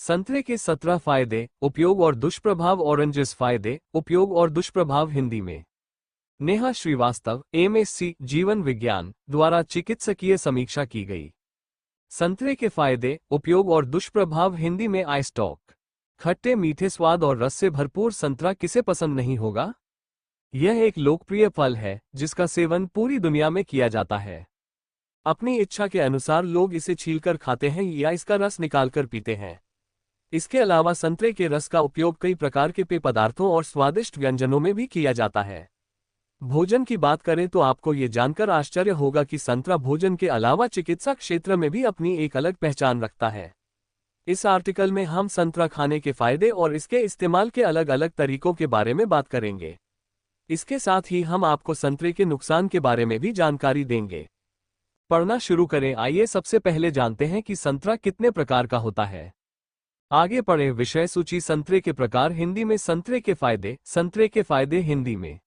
संतरे के 17 फायदे, उपयोग और दुष्प्रभाव। ऑरेंजेस फायदे, उपयोग और दुष्प्रभाव हिंदी में। नेहा श्रीवास्तव, एमएससी जीवन विज्ञान द्वारा चिकित्सकीय समीक्षा की गई। संतरे के फायदे, उपयोग और दुष्प्रभाव हिंदी में। आई स्टॉक। खट्टे मीठे स्वाद और रस से भरपूर संतरा किसे पसंद नहीं होगा। यह एक लोकप्रिय फल है जिसका सेवन पूरी दुनिया में किया जाता है। अपनी इच्छा के अनुसार लोग इसे छीलकर खाते हैं या इसका रस निकालकर पीते हैं। इसके अलावा संतरे के रस का उपयोग कई प्रकार के पेय पदार्थों और स्वादिष्ट व्यंजनों में भी किया जाता है। भोजन की बात करें तो आपको ये जानकर आश्चर्य होगा कि संतरा भोजन के अलावा चिकित्सा क्षेत्र में भी अपनी एक अलग पहचान रखता है। इस आर्टिकल में हम संतरा खाने के फायदे और इसके इस्तेमाल के अलग अलग तरीकों के बारे में बात करेंगे। इसके साथ ही हम आपको संतरे के नुकसान के बारे में भी जानकारी देंगे। पढ़ना शुरू करें। आइए सबसे पहले जानते हैं कि संतरा कितने प्रकार का होता है। आगे पढ़ें। विषय सूची। संतरे के प्रकार हिंदी में। संतरे के फायदे। संतरे के फायदे हिंदी में।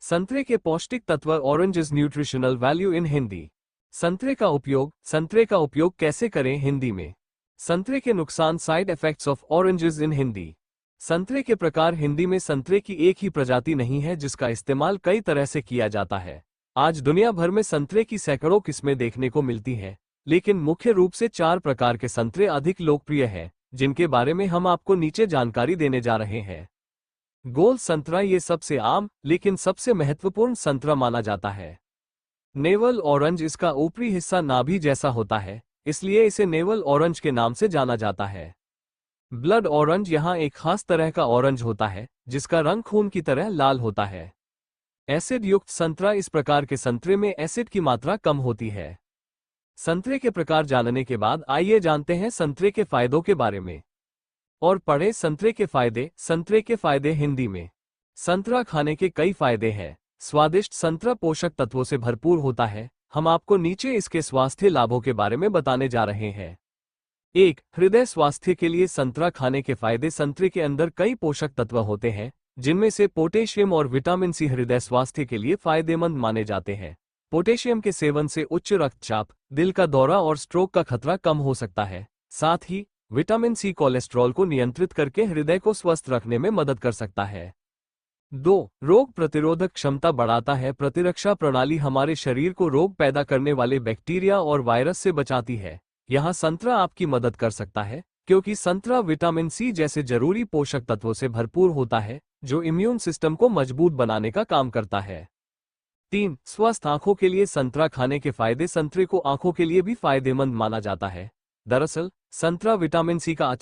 संतरे के पौष्टिक तत्व। Oranges nutritional value in Hindi. संतरे का उपयोग। संतरे का उपयोग कैसे करें हिंदी में। संतरे के नुकसान। साइड इफेक्ट्स ऑफ ऑरेंजेस इन हिंदी। संतरे के प्रकार हिंदी में। संतरे की एक ही प्रजाति नहीं है जिसका इस्तेमाल कई तरह से किया जाता है। आज दुनिया भर में संतरे की सैकड़ों किस्में देखने को मिलती हैं, लेकिन मुख्य रूप से 4 प्रकार के संतरे अधिक लोकप्रिय हैं, जिनके बारे में हम आपको नीचे जानकारी देने जा रहे हैं। गोल संतरा। ये सबसे आम लेकिन सबसे महत्वपूर्ण संतरा माना जाता है। Naval orange. इसका ऊपरी हिस्सा नाभि जैसा होता है, इसलिए इसे नेवल ऑरेंज के नाम से जाना जाता है। Blood orange. यहाँ एक खास तरह का ऑरेंज होता है जिसका रंग खून की तरह लाल होता है। एसिड युक्त संतरा। इस प्रकार के संतरे में एसिड की मात्रा कम होती है। संतरे के प्रकार जानने के बाद आइए जानते हैं संतरे के फायदों के बारे में। और पढ़ें संतरे के फायदे। संतरे के फायदे हिंदी में। संतरा खाने के कई फायदे हैं। स्वादिष्ट संतरा पोषक तत्वों से भरपूर होता है। हम आपको नीचे इसके स्वास्थ्य लाभों के बारे में बताने जा रहे हैं। 1. हृदय स्वास्थ्य के लिए संतरा खाने के फायदे। संतरे के अंदर कई पोषक तत्व होते हैं, जिनमें से पोटेशियम और विटामिन सी हृदय स्वास्थ्य के लिए फायदेमंद माने जाते हैं। पोटेशियम के सेवन से उच्च रक्तचाप, दिल का दौरा और स्ट्रोक का खतरा कम हो सकता है। साथ ही विटामिन सी कोलेस्ट्रॉल को नियंत्रित करके हृदय को स्वस्थ रखने में मदद कर सकता है। 2. रोग प्रतिरोधक क्षमता बढ़ाता है। प्रतिरक्षा प्रणाली हमारे शरीर को रोग पैदा करने वाले बैक्टीरिया और वायरस से बचाती है। यहाँ संतरा आपकी मदद कर सकता है, क्योंकि संतरा विटामिन सी जैसे जरूरी पोषक तत्वों से भरपूर होता है, जो इम्यून सिस्टम को मजबूत बनाने का काम करता है। 3. स्वस्थ आंखों के लिए संतरा खाने के फायदे। संतरे को आंखों के लिए भी फायदेमंद माना जाता है। दरअसल संतरा विटामिन सी का अच्छा